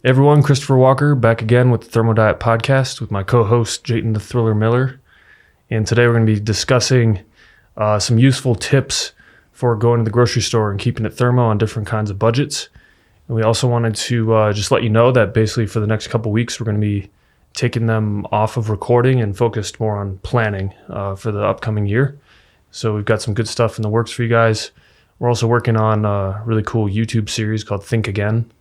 Everyone, Christopher Walker back again with the Thermo Diet Podcast with my co-host Jayton the Thriller Miller. And today we're going to be discussing some useful tips for going to the grocery store and keeping it thermo on different kinds of budgets. And we also wanted to just let you know that basically for the next couple weeks, we're going to be taking them off of recording and focused more on planning for the upcoming year. So we've got some good stuff in the works for you guys. We're also working on a really cool YouTube series called Think Again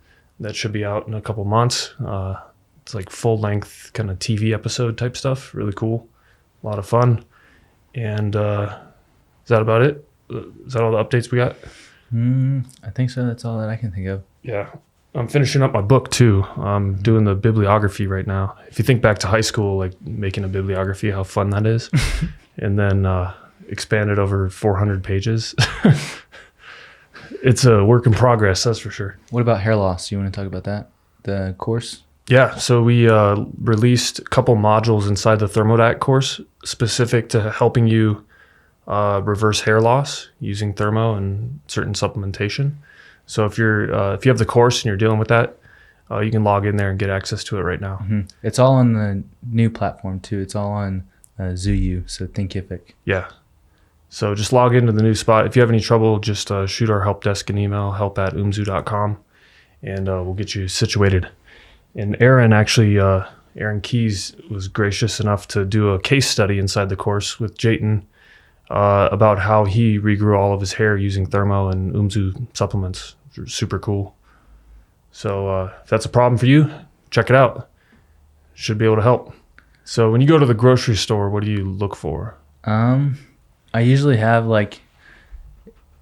that should be out in a couple months. It's like full-length kind of TV episode type stuff. Really cool. A lot of fun. And is that about it? Is that all the updates we got? I think so. That's all that I can think of. Yeah. I'm finishing up my book too. I'm doing the bibliography right now. If you think back to high school, like making a bibliography, how fun that is. And then expand it over 400 pages. It's a work in progress, that's for sure. What about hair loss? You want to talk about that? The course? Yeah, so we released a couple modules inside the Thermo Diet course specific to helping you reverse hair loss using Thermo and certain supplementation. So if you have the course and you're dealing with that, you can log in there and get access to it right now. Mm-hmm. It's all on the new platform too. It's all on ZooU, so Thinkific. Yeah. So just log into the new spot. If you have any trouble, just shoot our help desk an email, help@umzu.com, and we'll get you situated. And Aaron Keys was gracious enough to do a case study inside the course with Jayton about how he regrew all of his hair using Thermo and Umzu supplements. Super cool. So if that's a problem for you, check it out. Should be able to help. So when you go to the grocery store, what do you look for? I usually have like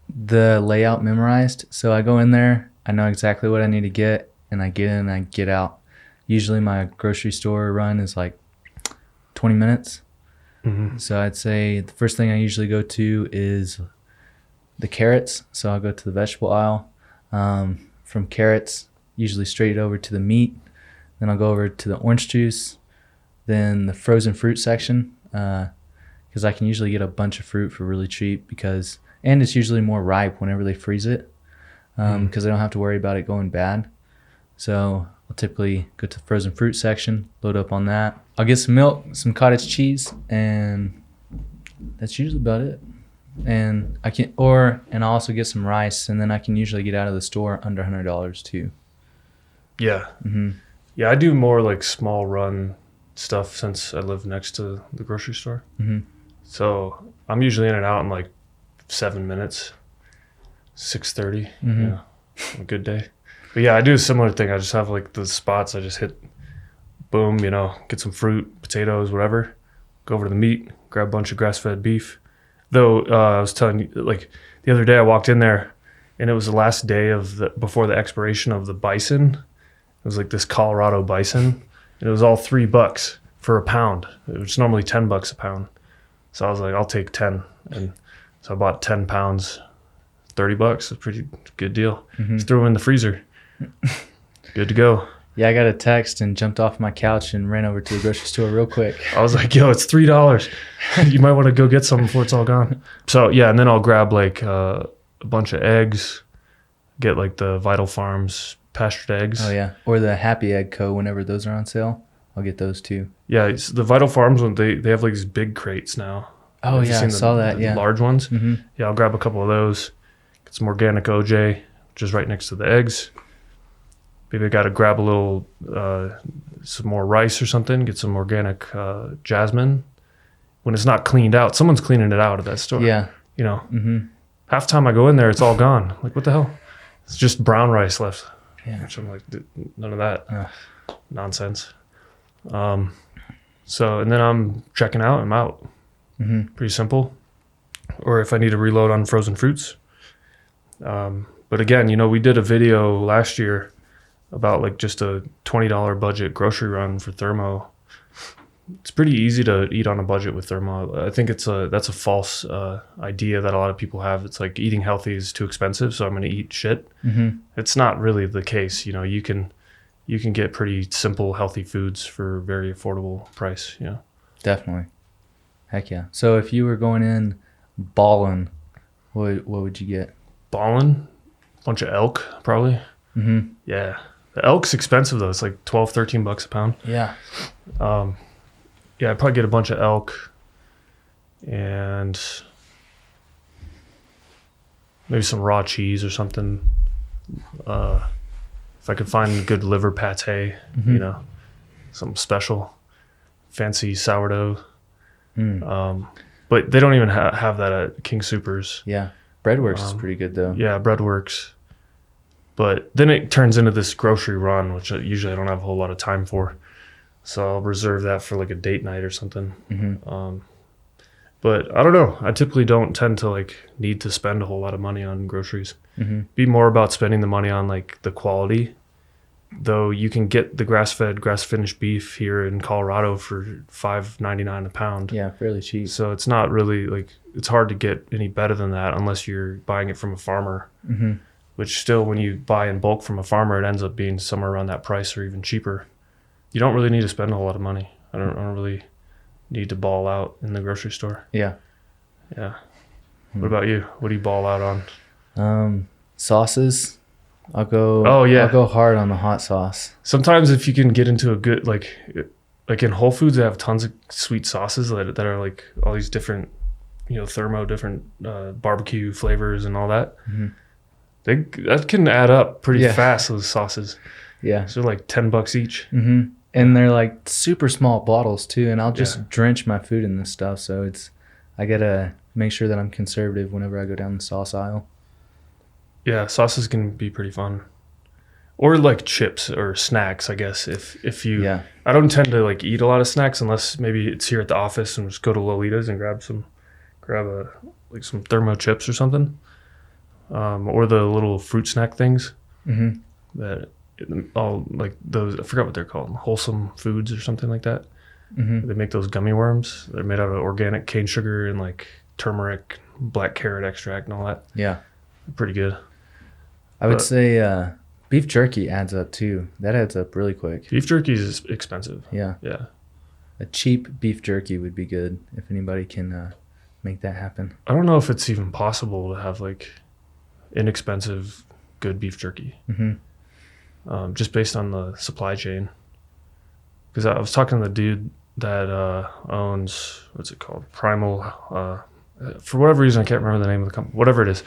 the layout memorized. So I go in there, I know exactly what I need to get, and I get in and I get out. Usually my grocery store run is like 20 minutes. Mm-hmm. So I'd say the first thing I usually go to is the carrots. So I'll go to the vegetable aisle. From carrots, usually straight over to the meat. Then I'll go over to the orange juice. Then the frozen fruit section, because I can usually get a bunch of fruit for really cheap and it's usually more ripe whenever they freeze it, because I don't have to worry about it going bad. So I'll typically go to the frozen fruit section, load up on that. I'll get some milk, some cottage cheese, and that's usually about it. And I'll also get some rice, and then I can usually get out of the store under $100 too. Yeah. Mm-hmm. Yeah, I do more like small run stuff since I live next to the grocery store. Mm-hmm. So I'm usually in and out in like 7 minutes, 6:30. Mm-hmm. Yeah, a good day. But yeah, I do a similar thing. I just have like the spots. I just hit, boom, get some fruit, potatoes, whatever. Go over to the meat, grab a bunch of grass-fed beef. Though I was telling you, like the other day I walked in there and it was the last day before the expiration of the bison. It was like this Colorado bison. And it was all $3 for a pound. It was normally $10 a pound. So I was like, I'll take 10. And so I bought 10 pounds, $30. A pretty good deal. Mm-hmm. Just threw them in the freezer. Good to go. Yeah, I got a text and jumped off my couch and ran over to the grocery store real quick. I was like, yo, it's $3. You might want to go get some before it's all gone. So yeah, and then I'll grab like a bunch of eggs, get like the Vital Farms pastured eggs. Oh yeah, or the Happy Egg Co. Whenever those are on sale, I'll get those too. Yeah, it's the Vital Farms one. They have like these big crates now. Oh yeah, I saw that. The yeah, large ones. Mm-hmm. Yeah, I'll grab a couple of those. Get some organic OJ, which is right next to the eggs. Maybe I got to grab a little some more rice or something. Get some organic jasmine. When it's not cleaned out, someone's cleaning it out at that store. Yeah, Mm-hmm. Half the time I go in there, it's all gone. Like what the hell? It's just brown rice left. Yeah. Which I'm like, none of that nonsense. So, and then I'm checking out, I'm out. Mm-hmm. Pretty simple. Or if I need to reload on frozen fruits. But again, we did a video last year about like just a $20 budget grocery run for Thermo. It's pretty easy to eat on a budget with Thermo. I think that's a false idea that a lot of people have. It's like eating healthy is too expensive, so I'm going to eat shit. Mm-hmm. It's not really the case. You can get pretty simple, healthy foods for a very affordable price. Definitely. Heck yeah. So if you were going in ballin', what would you get? Ballin'? Bunch of elk, probably. Mm-hmm. Yeah. The elk's expensive though. It's like 12, 13 bucks a pound. Yeah. Yeah, I'd probably get a bunch of elk and maybe some raw cheese or something. If I could find good liver pate, you know, something special, fancy sourdough. But they don't even have that at King Soopers. Yeah. Breadworks is pretty good though. Yeah, Breadworks. But then it turns into this grocery run, which usually I don't have a whole lot of time for. So I'll reserve that for like a date night or something. But I don't know. I typically don't tend to like need to spend a whole lot of money on groceries. Be more about spending the money on like the quality. Though you can get the grass-fed, grass-finished beef here in Colorado for $5.99 a pound. Yeah, fairly cheap. So it's not really like, it's hard to get any better than that unless you're buying it from a farmer. Which still, when you buy in bulk from a farmer, it ends up being somewhere around that price or even cheaper. You don't really need to spend a whole lot of money. I don't really need to ball out in the grocery store. Yeah. Yeah. What about you? What do you ball out on? Sauces. I'll go. Oh yeah. I'll go hard on the hot sauce. Sometimes if you can get into a good like in Whole Foods, they have tons of sweet sauces that are like all these different, you know, Thermo different barbecue flavors and all that. That can add up pretty fast. Those sauces. Yeah. So they're like $10 each. And they're like super small bottles too. And I'll just drench my food in this stuff. So I gotta make sure that I'm conservative whenever I go down the sauce aisle. Yeah, sauces can be pretty fun. Or like chips or snacks, I guess. If you, I don't tend to like eat a lot of snacks unless maybe it's here at the office and just go to Lolita's and grab some Thermo chips or something, or the little fruit snack things that all like those. I forgot what they're called, Wholesome Foods or something like that. They make those gummy worms. They're made out of organic cane sugar and like turmeric, black carrot extract, and all that. Yeah, pretty good. I would say beef jerky adds up too. That adds up really quick. Beef jerky is expensive. Yeah. A cheap beef jerky would be good if anybody can make that happen. I don't know if it's even possible to have like inexpensive, good beef jerky. Just based on the supply chain. Because I was talking to the dude that owns, what's it called? Primal. For whatever reason, I can't remember the name of the company. Whatever it is.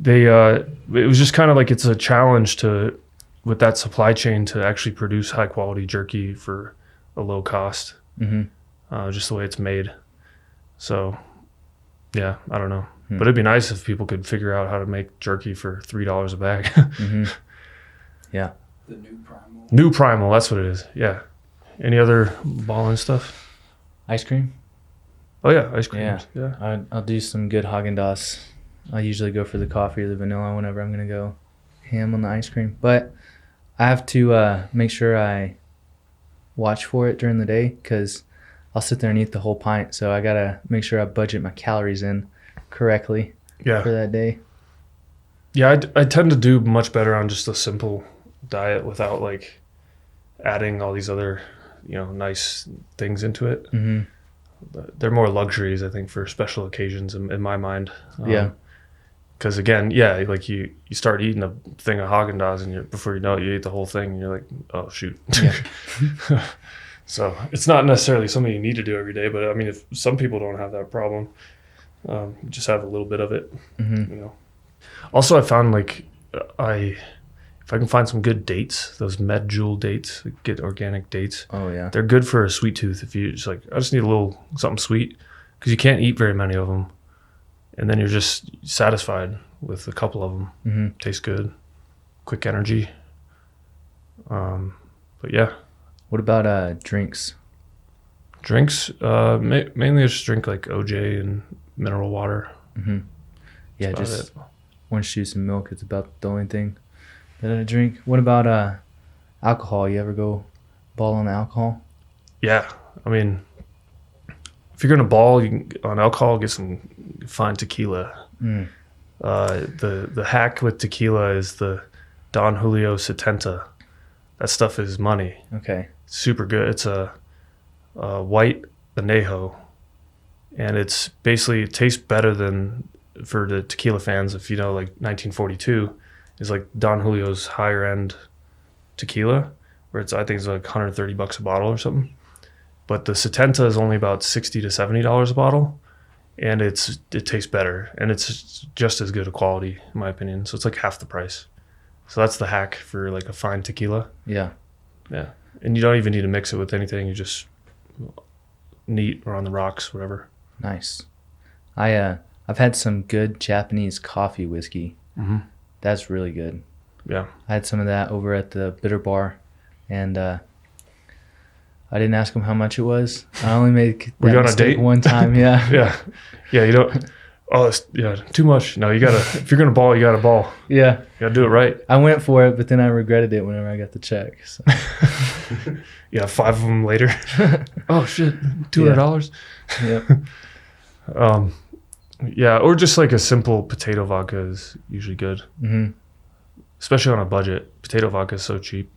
It was just kind of like it's a challenge with that supply chain to actually produce high quality jerky for a low cost. Just the way it's made. So, yeah, I don't know. But it'd be nice if people could figure out how to make jerky for $3 a bag. Yeah. The new Primal. New Primal, that's what it is. Yeah. Any other ballin' stuff? Ice cream? Oh, yeah, ice cream. Yeah. I'll do some good Haagen-Dazs. I usually go for the coffee or the vanilla whenever I'm going to go ham on the ice cream. But I have to make sure I watch for it during the day because I'll sit there and eat the whole pint. So I got to make sure I budget my calories in correctly for that day. Yeah, I tend to do much better on just a simple diet without like adding all these other, you know, nice things into it. They're more luxuries, I think, for special occasions in my mind. Because again, like you start eating a thing of Haagen-Dazs and before you know it, you eat the whole thing and you're like, oh, shoot. So it's not necessarily something you need to do every day, but I mean, if some people don't have that problem, just have a little bit of it, you know. Also, I found like if I can find some good dates, those Medjool dates, get organic dates. Oh yeah, they're good for a sweet tooth. If you just like, I just need a little something sweet because you can't eat very many of them, and then you're just satisfied with a couple of them. Tastes good, quick energy. But yeah. What about drinks? Drinks, mainly I just drink like OJ and mineral water. Yeah, just orange juice and milk. It's about the only thing that I drink. What about alcohol? You ever go ball on alcohol? Yeah, I mean, if you're gonna ball on alcohol, get some fine tequila. The hack with tequila is the Don Julio 70. That stuff is money. Okay. Super good. It's a white añejo, and it's basically, it tastes better than, for the tequila fans, if you know, like 1942 is like Don Julio's higher end tequila, where I think it's like $130 a bottle or something. But the Setenta is only about $60 to $70 a bottle, and it tastes better, and it's just as good a quality in my opinion. So it's like half the price. So that's the hack for like a fine tequila. Yeah. Yeah. And you don't even need to mix it with anything. You just neat or on the rocks, whatever. Nice. I've had some good Japanese coffee whiskey. Mm-hmm. That's really good. Yeah. I had some of that over at the Bitter Bar, and I didn't ask him how much it was. I only made Were you on a mistake date? one time. Yeah. Yeah. Yeah. You don't. Oh, too much. No, you gotta. If you're gonna ball, you gotta ball. Yeah. You gotta do it right. I went for it, but then I regretted it whenever I got the check. So. Yeah, 5 of them later. Oh shit, $200. Yep. Yeah, or just like a simple potato vodka is usually good. Mm-hmm. Especially on a budget. Potato vodka is so cheap,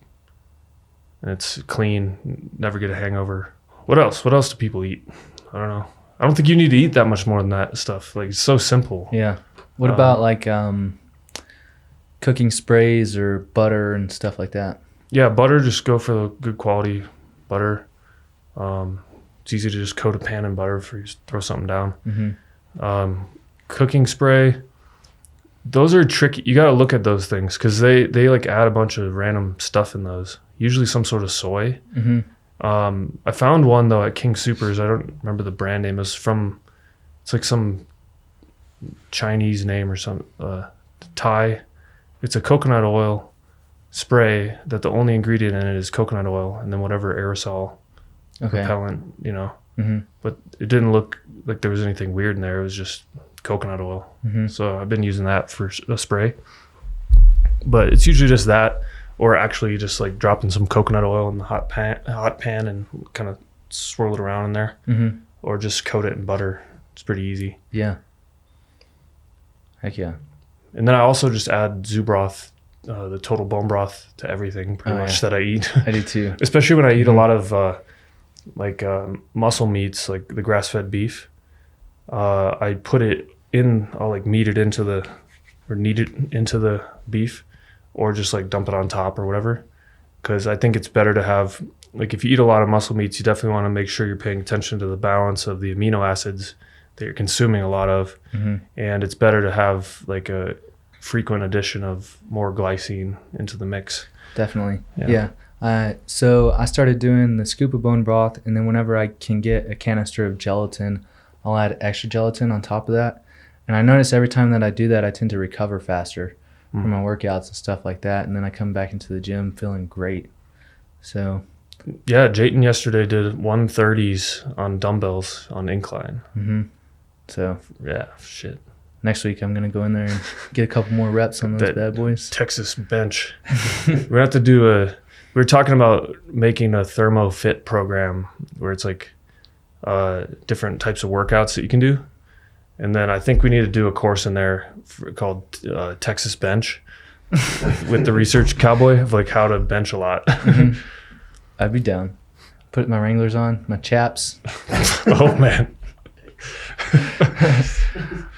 and it's clean. Never get a hangover. What else? What else do people eat? I don't know. I don't think you need to eat that much more than that stuff. Like, it's so simple. Yeah. What about like cooking sprays or butter and stuff like that? Yeah, butter. Just go for the good quality butter. It's easy to just coat a pan in butter before you throw something down. Mm-hmm. Cooking spray. Those are tricky. You got to look at those things because they like add a bunch of random stuff in those. Usually some sort of soy. Mm-hmm. I found one though at King Soopers. I don't remember the brand name. It's like some Chinese name or some Thai. It's a coconut oil spray that the only ingredient in it is coconut oil and then whatever aerosol propellant, Mm-hmm. But it didn't look like there was anything weird in there. It was just coconut oil. Mm-hmm. So I've been using that for a spray. But it's usually just that, or actually just like dropping some coconut oil in the hot pan and kind of swirl it around in there. Mm-hmm. Or just coat it in butter. It's pretty easy. Yeah. Heck yeah. And then I also just add zoo broth, the total bone broth, to everything pretty much that I eat. I do too. Especially when I eat a lot of muscle meats, like the grass-fed beef. I put it in, I'll like knead it into the beef, or just like dump it on top or whatever. Because I think it's better to have, like if you eat a lot of muscle meats, you definitely want to make sure you're paying attention to the balance of the amino acids that you're consuming a lot of. Mm-hmm. And it's better to have like a frequent addition of more glycine into the mix. Definitely. Yeah. So I started doing the scoop of bone broth, and then whenever I can get a canister of gelatin, I'll add extra gelatin on top of that. And I notice every time that I do that, I tend to recover faster from my workouts and stuff like that. And then I come back into the gym feeling great. So yeah, Jayton yesterday did 130s on dumbbells on incline. Mm-hmm. So yeah, shit. Next week I'm gonna go in there and get a couple more reps on those bad boys. Texas bench. We're gonna have to do we were talking about making a Thermo fit program where it's like different types of workouts that you can do. And then I think we need to do a course in there called Texas bench with the research cowboy of like how to bench a lot. Mm-hmm. I'd be down. Put my Wranglers on, my chaps. Oh man.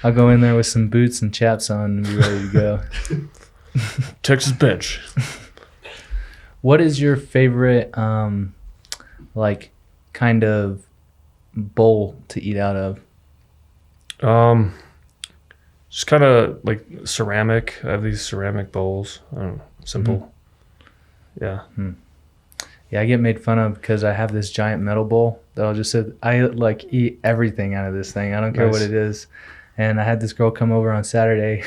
I'll go in there with some boots and chaps on and be ready to go. Texas bench. What is your favorite like kind of bowl to eat out of? Just kind of like ceramic. I have these ceramic bowls. I don't know, simple. Mm-hmm. Yeah. Hmm. Yeah, I get made fun of because I have this giant metal bowl that I'll just sit. I like eat everything out of this thing. I don't care what it is. And I had this girl come over on Saturday,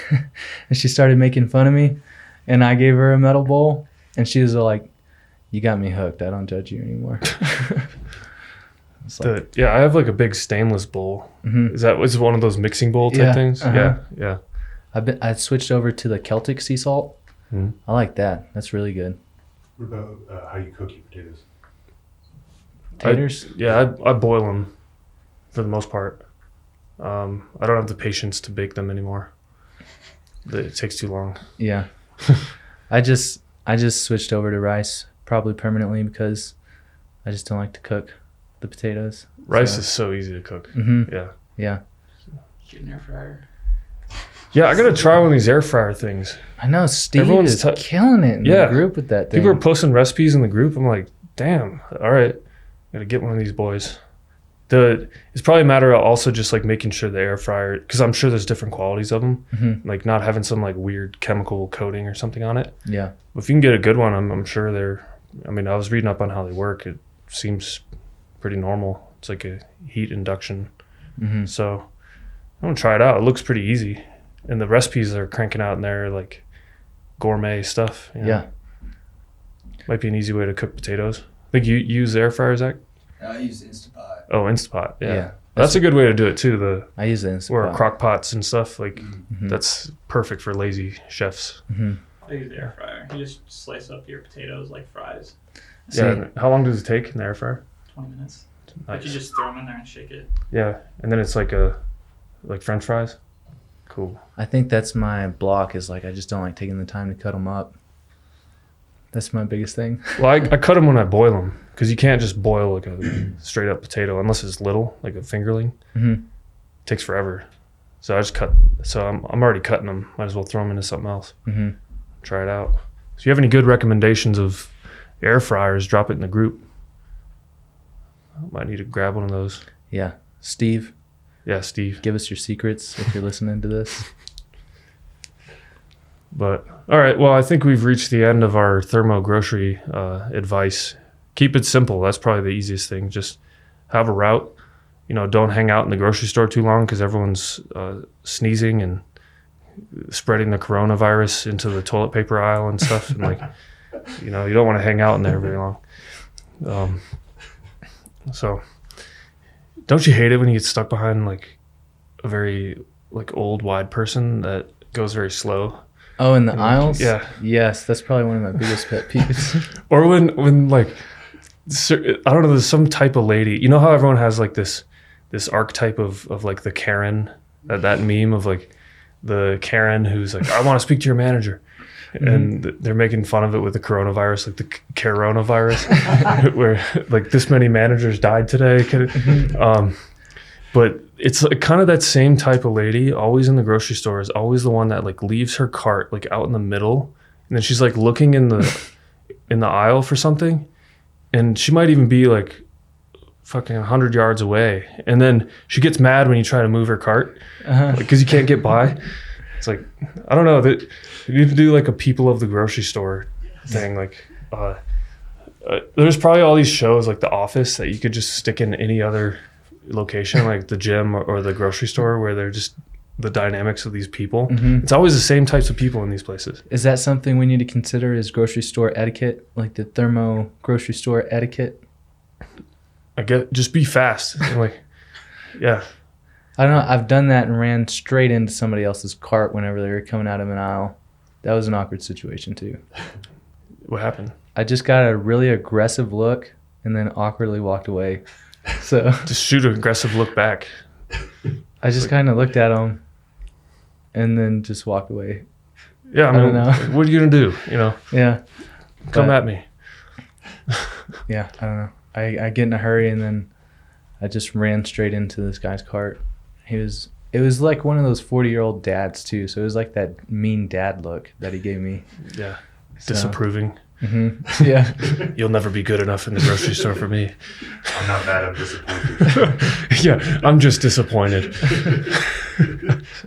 and she started making fun of me. And I gave her a metal bowl, and she was like, "You got me hooked. I don't judge you anymore." I have like a big stainless bowl. Mm-hmm. Is it one of those mixing bowl type things? Uh-huh. Yeah. I switched over to the Celtic sea salt. Mm-hmm. I like that. That's really good. What about how you cook your potatoes? Taters? I boil them for the most part. I don't have the patience to bake them anymore. It takes too long. Yeah. I just switched over to rice probably permanently because I just don't like to cook the potatoes. Rice is so easy to cook. Mm-hmm. Yeah. Yeah. Get an air fryer. Yeah, I gotta try one of these air fryer things. I know Steve Everyone's is killing it in Yeah. the group with that thing. People are posting recipes in the group. I'm like, damn, all right, gotta get one of these boys. It's probably a matter of also just like making sure the air fryer, because I'm sure there's different qualities of them, like not having some like weird chemical coating or something on it. Yeah. If you can get a good one, I'm sure I was reading up on how they work. It seems pretty normal. It's like a heat induction. So I'm gonna try it out. It looks pretty easy, and the recipes they're cranking out in there like gourmet stuff. Yeah. Might be an easy way to cook potatoes. I think you use air fryer, Zach? I use Instapot. Oh, Instapot. Yeah. Yeah. That's a good way to do it too. I use the Or Instapot. crock pots and stuff. Like that's perfect for lazy chefs. I use the air fryer. You just slice up your potatoes like fries. Yeah. and how long does it take in the air fryer? 20 minutes. Nice. But you just throw them in there and shake it. Yeah. And then it's like French fries. Cool. I think that's my block is like I just don't like taking the time to cut them up. That's my biggest thing. Well, I cut them when I boil them because you can't just boil like a straight up potato unless it's little, like a fingerling. It takes forever. So I just cut. So I'm already cutting them. Might as well throw them into something else. Try it out. So if you have any good recommendations of air fryers, drop it in the group. I might need to grab one of those. Yeah. Steve, Yeah, Steve. give us your secrets if you're listening to this. But all right, well, I think we've reached the end of our Thermo grocery advice. Keep it simple. That's probably the easiest thing. Just have a route. Don't hang out in the grocery store too long because everyone's sneezing and spreading the coronavirus into the toilet paper aisle and stuff. And you don't want to hang out in there very long. So don't you hate it when you get stuck behind like a very like old wide person that goes very slow? Oh, in the aisles? Yeah. Yes, that's probably one of my biggest pet peeves. Or when like, I don't know, there's some type of lady. You know how everyone has like this archetype of like the Karen, that meme of like the Karen who's like, I want to speak to your manager. And they're making fun of it with the coronavirus, like the coronavirus, where like this many managers died today. But it's like kind of that same type of lady, always in the grocery store, is always the one that like leaves her cart like out in the middle, and then she's like looking in the aisle for something, and she might even be like fucking 100 yards away, and then she gets mad when you try to move her cart because you can't get by. It's like, I don't know, that you need to do like a people of the grocery store thing. Like there's probably all these shows like The Office that you could just stick in any other location, like the gym or the grocery store, where they're just the dynamics of these people. It's always the same types of people in these places. Is that something we need to consider as grocery store etiquette, like the Thermo grocery store etiquette? I get, just be fast. And like, yeah. I don't know. I've done that and ran straight into somebody else's cart whenever they were coming out of an aisle. That was an awkward situation too. What happened? I just got a really aggressive look and then awkwardly walked away. So Just shoot an aggressive look back. I just kind of looked at them and then just walked away. Yeah, I I mean, don't know. what are you gonna do? Yeah. Come But- at me. Yeah, I don't know. I get in a hurry and then I just ran straight into this guy's cart. It was like one of those 40-year-old dads too. So it was like that mean dad look that he gave me. Yeah, So- disapproving. Yeah. You'll never be good enough in the grocery store for me. I'm not mad, I'm disappointed. Yeah, I'm just disappointed.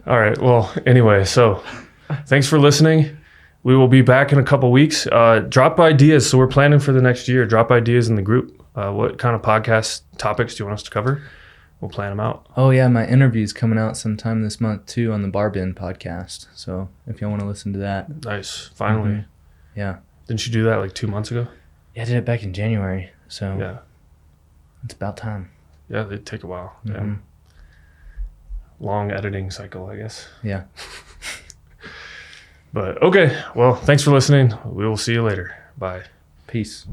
All right. Well, anyway, so thanks for listening. We will be back in a couple weeks. Drop ideas. So we're planning for the next year. Drop ideas in the group. What kind of podcast topics do you want us to cover? We'll plan them out. Oh yeah, my interview's coming out sometime this month too on the Bar Bin podcast. So if y'all want to listen to that. Nice. Finally. Yeah. Didn't you do that like 2 months ago? Yeah, I did it back in January. So Yeah. it's about time. Yeah, they take a while. Yeah. Mhm. Long editing cycle, I guess. Yeah. But okay. Well, thanks for listening. We will see you later. Bye. Peace.